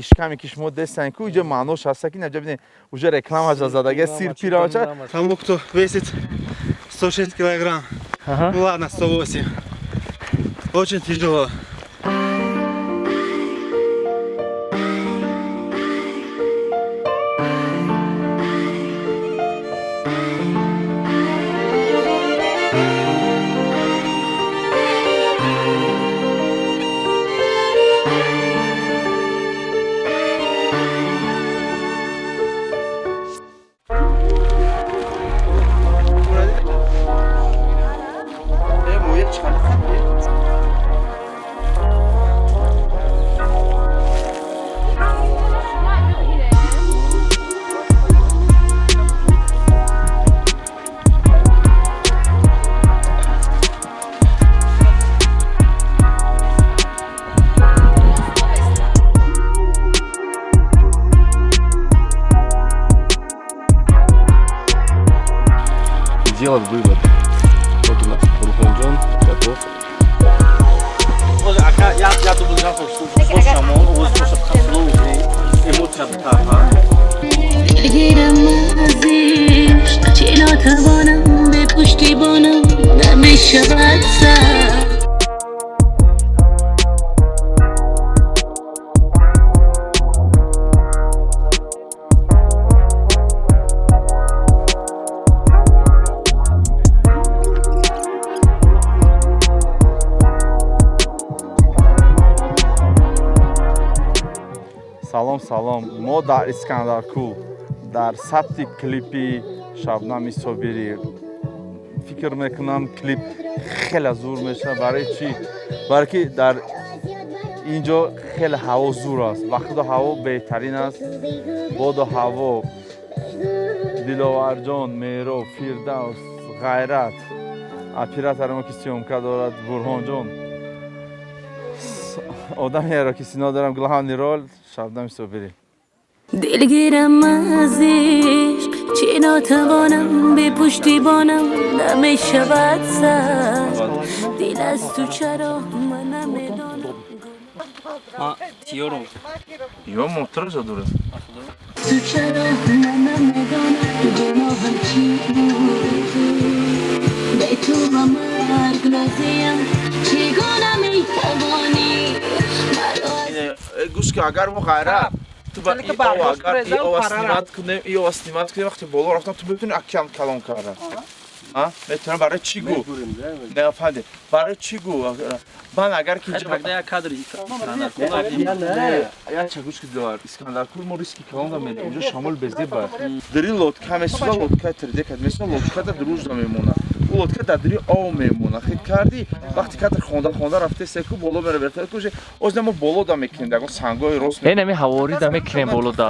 ишками ки шумо дестан ку иҷо маънош ҳаста ки наҷа бинед уже рекламаша задага сир пирача Тому, кто весит 106 килограмм. Ну ладно, 108. Очень тяжело. Делать вывод. Вот у нас Бурхонджон готов. Я тут буду слушать, он услышит хаслу, эмоция бтаха. دلگیرم ازش چه ناتوانم به پشتیبانم نمیشود سر салом салом мо дар Искандаркӯл дар сабти клипи Шабнами Собирӣ фикр мекунам клип хеле зур мешавад барои чӣ барои ки дар инҷо хеле ҳаво зур аст вақтидо ҳаво беҳтарин аст бодо ҳаво Диловарҷон Меҳроб Фирдавс Ғайрат оператори мо ки сёмка дорад Бурҳонҷон одамеро ки сино дорам главный роль Шабнами Собирӣ دلگیرم ازش چه ناتوانم به پشتیبانم نمیشود سر دل از تو چرا من نمیدانم ё монтража дорад تو چرا من نمیدانم گناهم چی بود به تو و مرگ راضیم چگونه میتوانی гӯш ки агар мо ғайрат ту ба иова снимат кунем вақти боло рафтам ту метавони калон кардан метавонам барои чӣ гӯ нафаҳмидем барои чӣ гӯ ман агар ки яча гӯш ки дор Искандаркӯл мо риски калонда медем инҷо шамол безеба дари лодка месода лодка тридекад месода лодкада дружда мемонад ӯ лодка дар дари ов мемонад хед карди вақти катр хонда рафте секу боло меравертад кӯше озда мо болода мекунем дагон сангои рост нами ҳаворида мекунем болода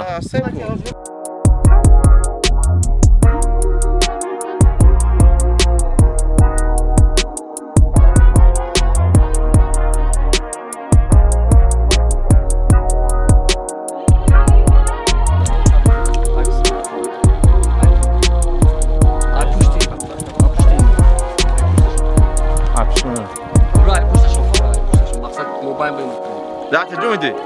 Date duydu.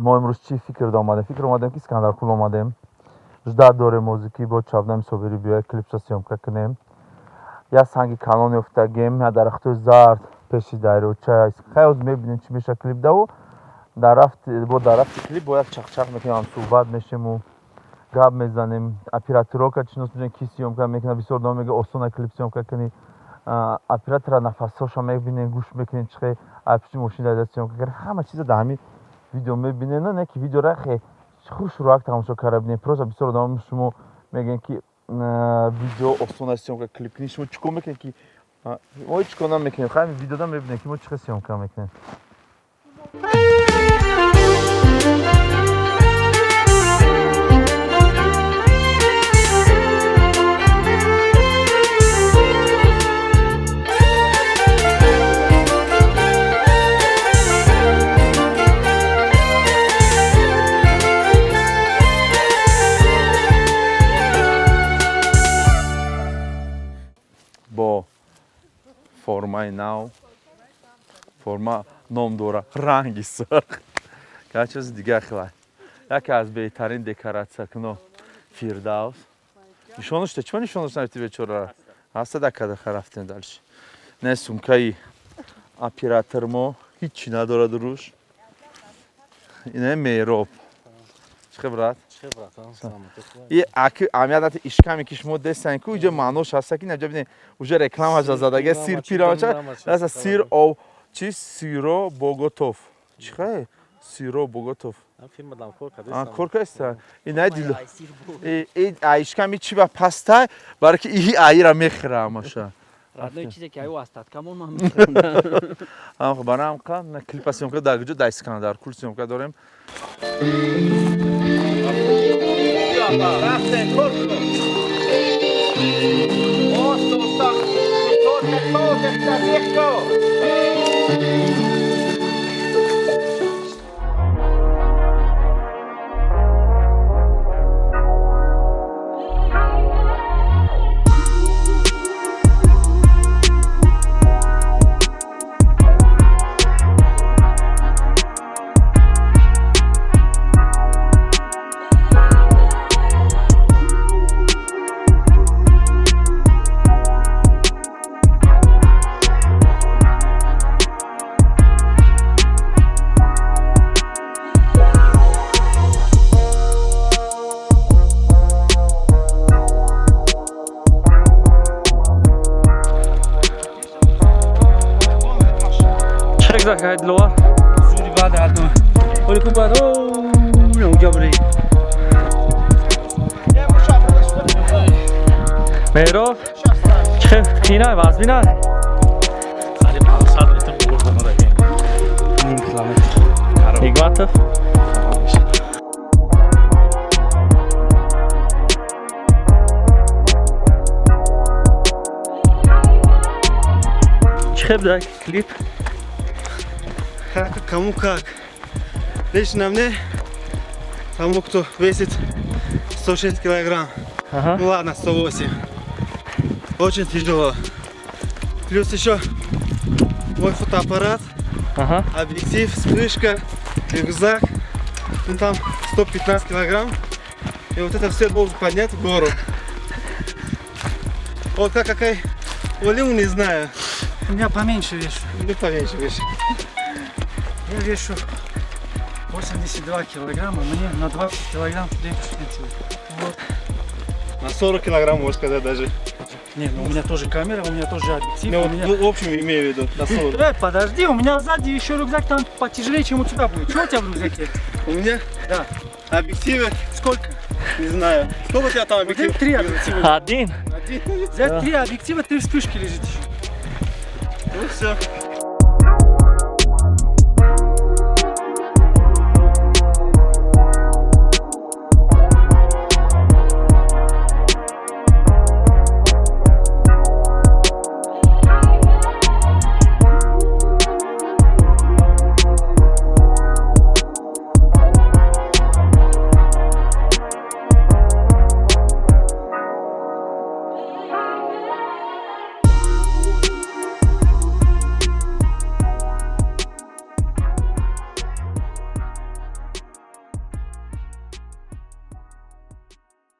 ما امروز چی فکر آمدیم؟ فکر آمدیم که اسکندر کول آمدیم. جدا داره موزیکی با شبنم صابری بیاید کلیپ سیام کنیم. یا سنگ کانون افتادیم یا درخت زرد پیشی دایره خیلی میبینیم چی میشه کلیپ داو. در رفت کلیپ باید چخ میکنیم هم صحبت میشیم و گاب میزنیم. اپراتورها که چنوس میگن کی سیام میکنه بسیار دام میگه آسونه کلیپ سیام کنی. اپراتور نفسش هم میبینین گوش میکنین چه اپیش ماشین دست سیام کنه همه چیز در همین ویدیو میبینین نه که ویدیو را خیلی خوش رو تماشا کردیم. پروژه بسیار دام شما میگن که ویدیو آسونه سیام کنه کلیپ کنی شما چیکار میکنین که ما چیکار نمیکنیم خیلی ویدیو دام میبینین که ما چیکار سیام میکنیم. با فرمای نو فرما نام داره رنگی سرخ که چیز دیگه خیلی یکی از بهترین دکوراسیا کنو فیردوس نشونش چه نشونش نمیتی بچورا هست دکده خرفتن دالش نه سومکای اپراتور ما هیچی نداره دروش اینه میروب چه برات ای اکی عمیادت اشکامی که شما دستن که اینجا معنوش هست که اینجا ببینید اونجا رکلام هجا زدگه سیر پیرامچه دست سیر او چی سیرو بوگوتوف چیه سیرو بوگوتوف فیلم دام کورکا است این ندیلو این اشکامی چی با پستا برای که این ایرا میخره ماشا رادنای چیزی که ایو استاد کامون ما میخوندم هم برام کن کلیپ سیام که در کجا اسکندر کول سیام که داریم Zakaj dloa? Zuri vada aldo. Olha como parou. Não jabri. Merov? چه خینه وزبینه؟ خالی 500 متر دور داره نیم کیلومتر. نگمت؟ چه بده کلیپ؟ Кому как. Лично мне, тому кто весит 106 килограмм. Ну ладно, 108. Очень тяжело. Плюс еще мой фотоаппарат, объектив, вспышка, рюкзак. Ну там 115 килограмм. И вот это все должен поднять в гору. Вот какая волюм, не знаю. У меня поменьше вешу. Ну поменьше вещи. Я вешу 82 килограмма, мне на 20 килограмм легче. Вот. На 40 килограмм, можно сказать, даже. Не, ну у меня тоже камера, у меня тоже объектив. Ну, у вот, меня... в общем, имею в виду, на 40. Подожди, у меня сзади еще рюкзак там потяжелее, чем у тебя будет. Что у тебя в рюкзаке? У меня Да. объективы, Сколько? не знаю. Сколько у тебя там Взять объективов? 3 объектива. Один. Взять 3 объектива, 3 вспышки лежит еще. Ну все.